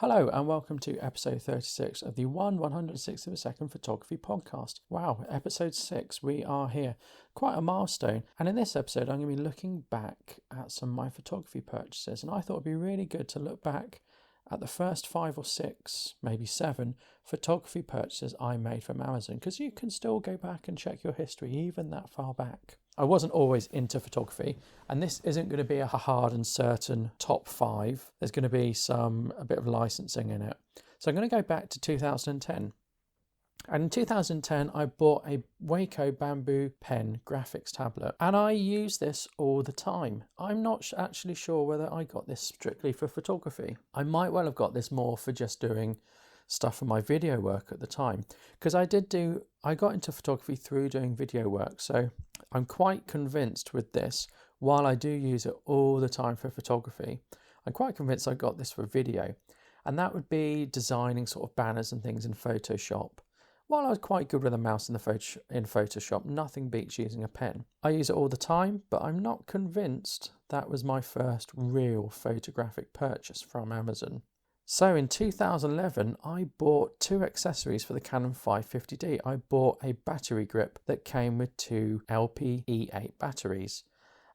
Hello and welcome to episode 36 of the 1/106th of a second photography podcast. Wow, episode 6, we are here. Quite a milestone. And in this episode, I'm going to be looking back at some of my photography purchases. And I thought it'd be really good to look back at the first 5 or 6, maybe 7 photography purchases I made from Amazon, because you can still go back and check your history even that far back. I wasn't always into photography, and this isn't going to be a hard and certain top 5. There's going to be a bit of licensing in it. So I'm going to go back to 2010. And in 2010, I bought a Waco Bamboo Pen graphics tablet, and I use this all the time. I'm not actually sure whether I got this strictly for photography. I might well have got this more for just doing stuff for my video work at the time, because I got into photography through doing video work. So I'm quite convinced with this, while I do use it all the time for photography, I'm quite convinced I got this for video. And that would be designing sort of banners and things in Photoshop. While I was quite good with a mouse in Photoshop, nothing beats using a pen. I use it all the time, but I'm not convinced that was my first real photographic purchase from Amazon. So in 2011, I bought 2 accessories for the Canon 550D. I bought a battery grip that came with 2 LP-E8 batteries.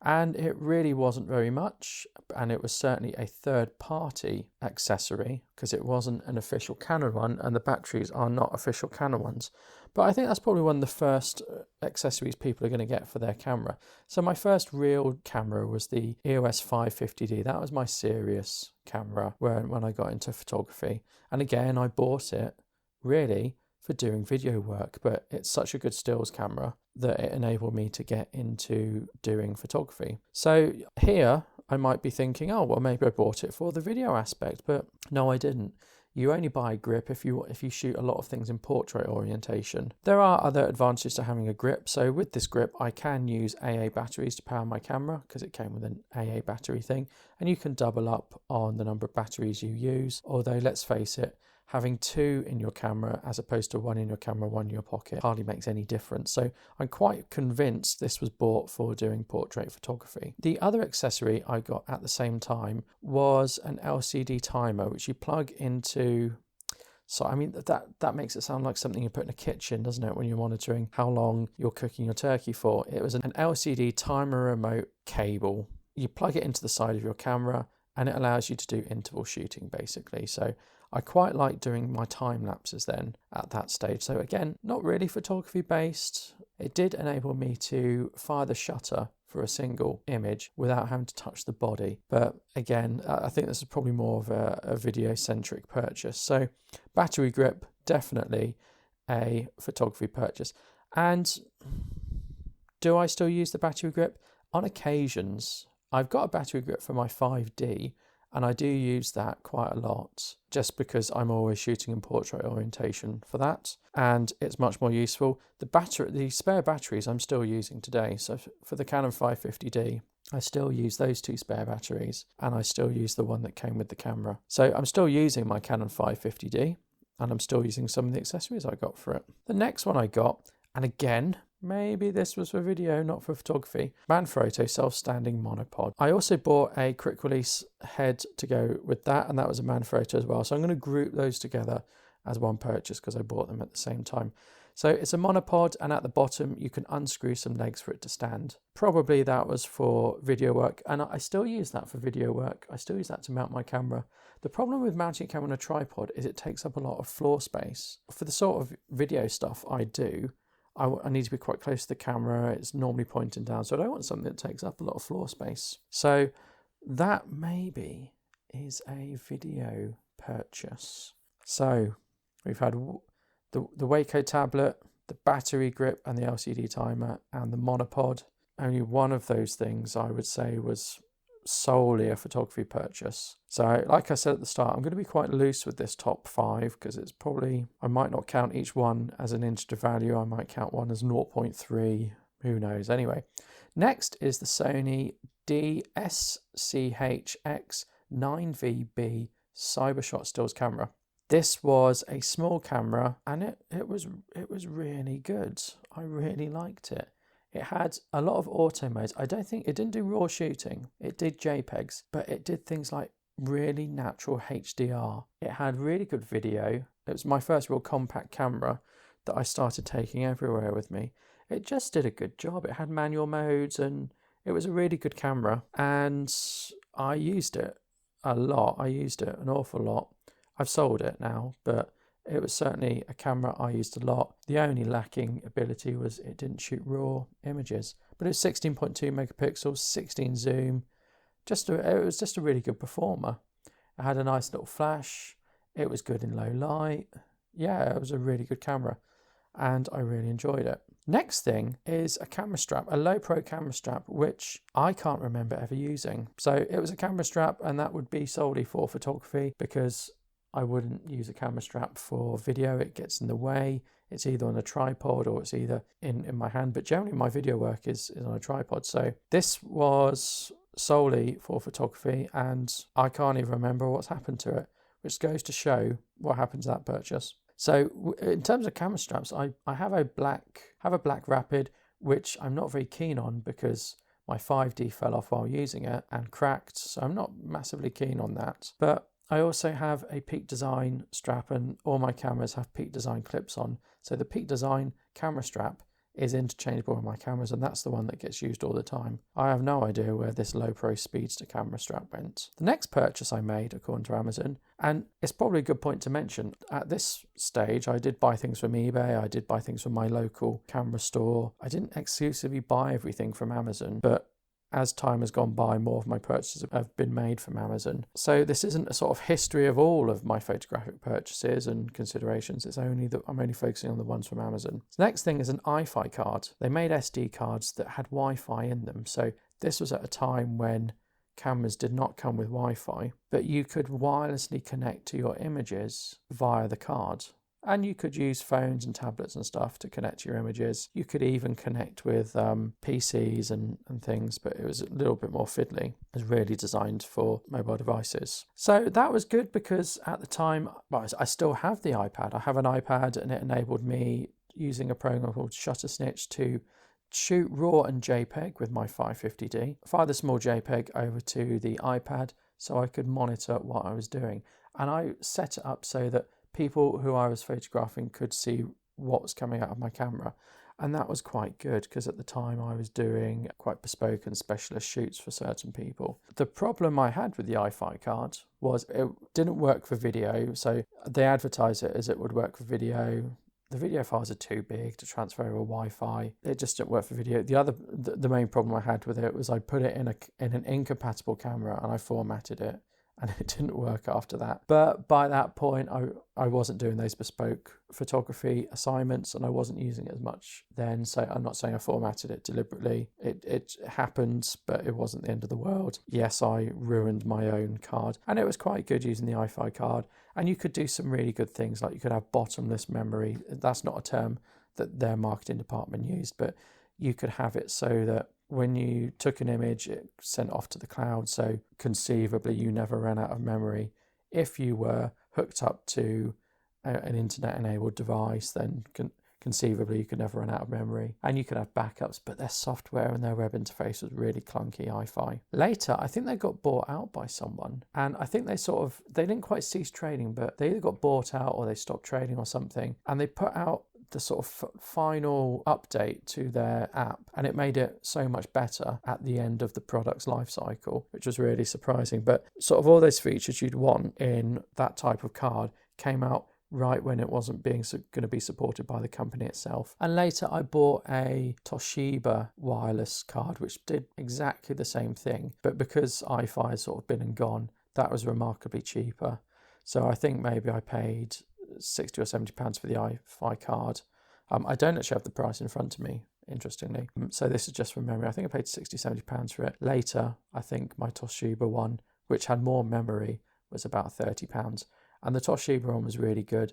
And it really wasn't very much, and it was certainly a third-party accessory because it wasn't an official Canon one, and the batteries are not official Canon ones. But I think that's probably one of the first accessories people are going to get for their camera. So my first real camera was the EOS 550D. That was my serious camera when I got into photography. And again, I bought it really for doing video work, but it's such a good stills camera that it enabled me to get into doing photography. So here I might be thinking, oh, well, maybe I bought it for the video aspect, but no, I didn't. You only buy a grip if you shoot a lot of things in portrait orientation. There are other advantages to having a grip. So with this grip, I can use AA batteries to power my camera because it came with an AA battery thing, and you can double up on the number of batteries you use. Although let's face it, having 2 in your camera as opposed to 1 in your camera, 1 in your pocket hardly makes any difference. So I'm quite convinced this was bought for doing portrait photography. The other accessory I got at the same time was an LCD timer, which you plug into. So I mean, that makes it sound like something you put in a kitchen, doesn't it, when you're monitoring how long you're cooking your turkey for. It was an LCD timer remote cable. You plug it into the side of your camera, and it allows you to do interval shooting, basically. So I quite like doing my time lapses then at that stage. So again, not really photography based. It did enable me to fire the shutter for a single image without having to touch the body. But again, I think this is probably more of a video-centric purchase. So battery grip, definitely a photography purchase. And do I still use the battery grip? On occasions. I've got a battery grip for my 5D, and I do use that quite a lot just because I'm always shooting in portrait orientation for that, and it's much more useful. The spare batteries I'm still using today. So for the Canon 550D, I still use those 2 spare batteries, and I still use the one that came with the camera. So I'm still using my Canon 550D, and I'm still using some of the accessories I got for it. The next one I got, and again, maybe this was for video, not for photography, Manfrotto self-standing monopod. I also bought a quick release head to go with that, and that was a Manfrotto as well. So I'm going to group those together as one purchase because I bought them at the same time. So it's a monopod, and at the bottom you can unscrew some legs for it to stand. Probably that was for video work, and I still use that for video work. I still use that to mount my camera. The problem with mounting a camera on a tripod is it takes up a lot of floor space. For the sort of video stuff I do, I need to be quite close to the camera. It's normally pointing down, so I don't want something that takes up a lot of floor space. So that maybe is a video purchase. So we've had the Waco tablet, the battery grip and the LCD timer and the monopod. Only one of those things I would say was solely a photography purchase. So like I said at the start, I'm going to be quite loose with this top 5 because it's probably, I might not count each one as an integer value. I might count one as 0.3, who knows. Anyway, next is the Sony DSCHX 9VB Cybershot stills camera. This was a small camera, and it was really good. I really liked it. It had a lot of auto modes. I don't think it didn't do raw shooting. It did JPEGs, but it did things like really natural HDR. It had really good video. It was my first real compact camera that I started taking everywhere with me. It just did a good job. It had manual modes and it was a really good camera, and I used it a lot. I used it an awful lot. I've sold it now, but it was certainly a camera I used a lot. The only lacking ability was it didn't shoot raw images, but it was 16.2 megapixels, 16 zoom. It was just a really good performer. It had a nice little flash. It was good in low light. Yeah, it was a really good camera, and I really enjoyed it. Next thing is a camera strap, a Lowepro camera strap, which I can't remember ever using. So it was a camera strap, and that would be solely for photography, because I wouldn't use a camera strap for video. It gets in the way. It's either on a tripod or it's either in my hand. But generally my video work is on a tripod. So this was solely for photography, and I can't even remember what's happened to it, which goes to show what happened to that purchase. So in terms of camera straps, I have a black Rapid, which I'm not very keen on because my 5D fell off while using it and cracked. So I'm not massively keen on that. But I also have a Peak Design strap, and all my cameras have Peak Design clips on. So the Peak Design camera strap is interchangeable with my cameras, and that's the one that gets used all the time. I have no idea where this Lowepro Speedster camera strap went. The next purchase I made, according to Amazon, and it's probably a good point to mention, at this stage I did buy things from eBay, I did buy things from my local camera store. I didn't exclusively buy everything from Amazon, but as time has gone by, more of my purchases have been made from Amazon. So this isn't a sort of history of all of my photographic purchases and considerations. It's only that I'm only focusing on the ones from Amazon. The next thing is an iFi card. They made SD cards that had Wi-Fi in them. So this was at a time when cameras did not come with Wi-Fi, but you could wirelessly connect to your images via the card. And you could use phones and tablets and stuff to connect to your images. You could even connect with PCs and things, but it was a little bit more fiddly. It was really designed for mobile devices. So that was good because at the time, well, I still have the iPad. I have an iPad, and it enabled me using a program called Shuttersnitch to shoot RAW and JPEG with my 550D. Fire the small JPEG over to the iPad so I could monitor what I was doing. And I set it up so that people who I was photographing could see what was coming out of my camera. And that was quite good because at the time I was doing quite bespoke and specialist shoots for certain people. The problem I had with the iFi card was it didn't work for video. So they advertised it as it would work for video. The video files are too big to transfer over Wi-Fi. It just didn't work for video. The main problem I had with it was I put it in an incompatible camera and I formatted it, and it didn't work after that. But by that point, I wasn't doing those bespoke photography assignments, and I wasn't using it as much then. So I'm not saying I formatted it deliberately. It happened, but it wasn't the end of the world. Yes, I ruined my own card, and it was quite good using the iFi card. And you could do some really good things, like you could have bottomless memory. That's not a term that their marketing department used, but you could have it so that when you took an image, it sent off to the cloud. So conceivably, you never ran out of memory. If you were hooked up to an internet-enabled device, then conceivably you could never run out of memory. And you could have backups, but their software and their web interface was really clunky, iFi. Later, I think they got bought out by someone. And I think they didn't quite cease trading, but they either got bought out or they stopped trading or something. And they put out the sort of final update to their app, and it made it so much better at the end of the product's life cycle, which was really surprising. But sort of all those features you'd want in that type of card came out right when it wasn't going to be supported by the company itself. And later I bought a Toshiba wireless card, which did exactly the same thing, but because iFi had sort of been and gone, that was remarkably cheaper. So I think maybe I paid £60 or £70 for the iFi card. I don't actually have the price in front of me, interestingly. So this is just from memory. I think I paid £60, £70 for it. Later, I think my Toshiba one, which had more memory, was about £30. And the Toshiba one was really good.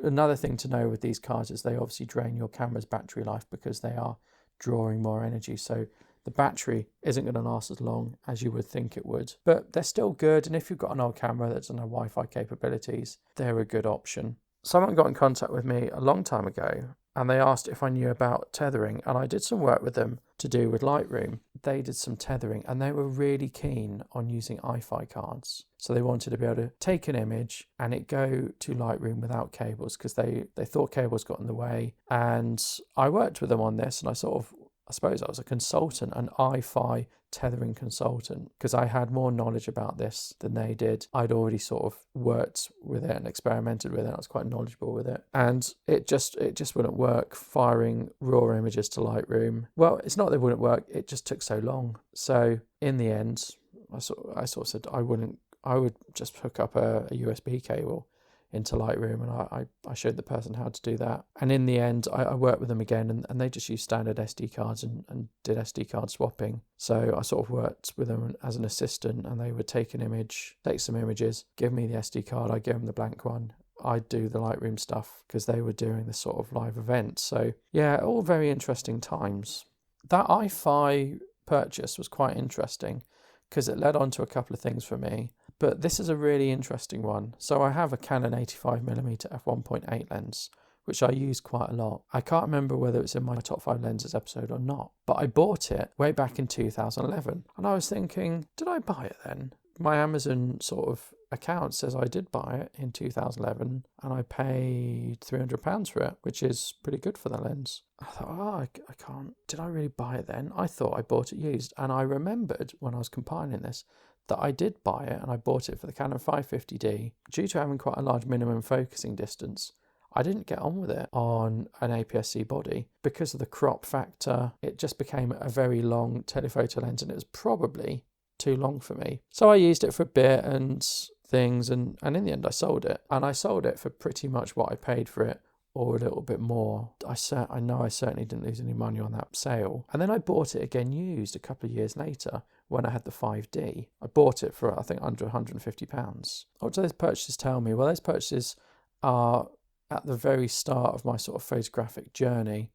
Another thing to know with these cards is they obviously drain your camera's battery life because they are drawing more energy. So the battery isn't going to last as long as you would think it would. But they're still good, and if you've got an old camera that doesn't have Wi-Fi capabilities, they're a good option. Someone got in contact with me a long time ago and they asked if I knew about tethering, and I did some work with them to do with Lightroom. They did some tethering, and they were really keen on using iFi cards. So they wanted to be able to take an image and it go to Lightroom without cables, because they thought cables got in the way. And I worked with them on this, and I suppose I was a consultant, an iFi tethering consultant, because I had more knowledge about this than they did. I'd already sort of worked with it and experimented with it. I was quite knowledgeable with it, and it just wouldn't work firing raw images to Lightroom. Well, it's not that it wouldn't work, it just took so long. So in the end, I sort of said I would just hook up a USB cable into Lightroom, and I showed the person how to do that. And in the end, I worked with them again, and they just used standard SD cards and did SD card swapping. So I sort of worked with them as an assistant, and they would take some images, give me the SD card, I give them the blank one. I'd do the Lightroom stuff because they were doing this sort of live event. So yeah, all very interesting times. That iFi purchase was quite interesting because it led on to a couple of things for me. But this is a really interesting one. So I have a Canon 85mm f1.8 lens, which I use quite a lot. I can't remember whether it's in my top 5 lenses episode or not, but I bought it way back in 2011. And I was thinking, did I buy it then? My Amazon sort of account says I did buy it in 2011, and I paid £300 for it, which is pretty good for the lens. I thought, I can't. Did I really buy it then? I thought I bought it used. And I remembered when I was compiling this that I did buy it, and I bought it for the Canon 550D. Due to having quite a large minimum focusing distance, I didn't get on with it on an APS-C body because of the crop factor. It just became a very long telephoto lens, and it was probably too long for me. So I used it for a bit and things, and in the end I sold it. And I sold it for pretty much what I paid for it, or a little bit more. I know I certainly didn't lose any money on that sale. And then I bought it again used a couple of years later when I had the 5D. I bought it for, I think, under £150. What do those purchases tell me? Well, those purchases are at the very start of my sort of photographic journey,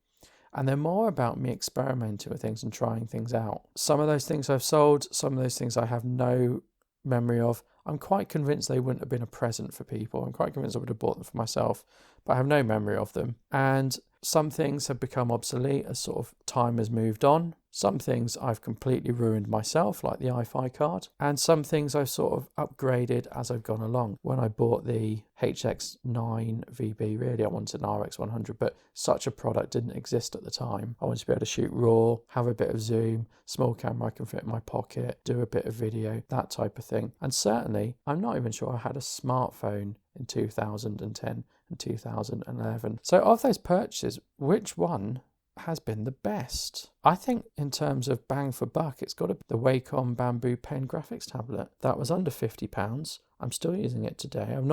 and they're more about me experimenting with things and trying things out. Some of those things I've sold, some of those things I have no memory of. I'm quite convinced they wouldn't have been a present for people. I'm quite convinced I would have bought them for myself, but I have no memory of them. And some things have become obsolete as sort of time has moved on. Some things I've completely ruined myself, like the iFi card. And some things I've sort of upgraded as I've gone along. When I bought the HX9 VB, really I wanted an RX100, but such a product didn't exist at the time. I wanted to be able to shoot RAW, have a bit of zoom, small camera I can fit in my pocket, do a bit of video, that type of thing. And certainly, I'm not even sure I had a smartphone in 2010 and 2011. So of those purchases, which one has been the best? I think in terms of bang for buck, it's got to be the Wacom Bamboo Pen graphics tablet. That was under £50. I'm still using it today. I've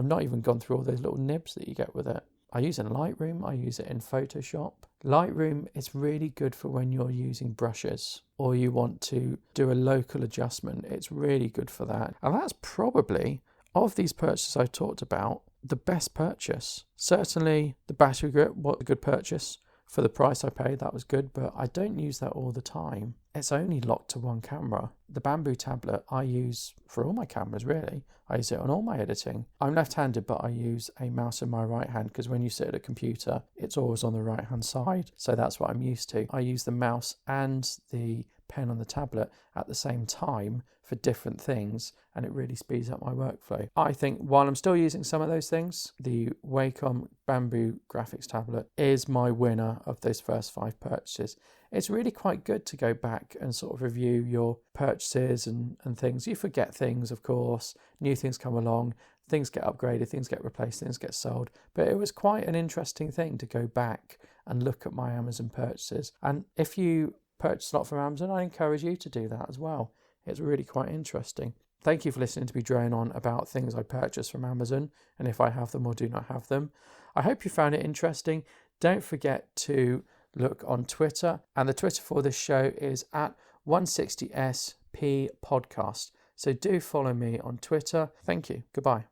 not even gone through all those little nibs that you get with it. I use it in Lightroom, I use it in Photoshop. Lightroom is really good for when you're using brushes or you want to do a local adjustment. It's really good for that. And that's probably, of these purchases I talked about, the best purchase. Certainly the battery grip was a good purchase. For the price I paid, that was good, but I don't use that all the time. It's only locked to one camera. The Bamboo tablet I use for all my cameras, really. I use it on all my editing. I'm left-handed, but I use a mouse in my right hand because when you sit at a computer, it's always on the right-hand side. So that's what I'm used to. I use the mouse and the pen on the tablet at the same time for different things, and it really speeds up my workflow. I think while I'm still using some of those things, the Wacom Bamboo graphics tablet is my winner of those first 5 purchases. It's really quite good to go back and sort of review your purchases and things. You forget things, of course, new things come along, things get upgraded, things get replaced, things get sold. But it was quite an interesting thing to go back and look at my Amazon purchases. And if you purchase a lot from Amazon, I encourage you to do that as well. It's really quite interesting. Thank you for listening to me drone on about things I purchase from Amazon and if I have them or do not have them. I hope you found it interesting. Don't forget to look on Twitter, and the Twitter for this show is at 160SP Podcast. So do follow me on Twitter. Thank you. Goodbye.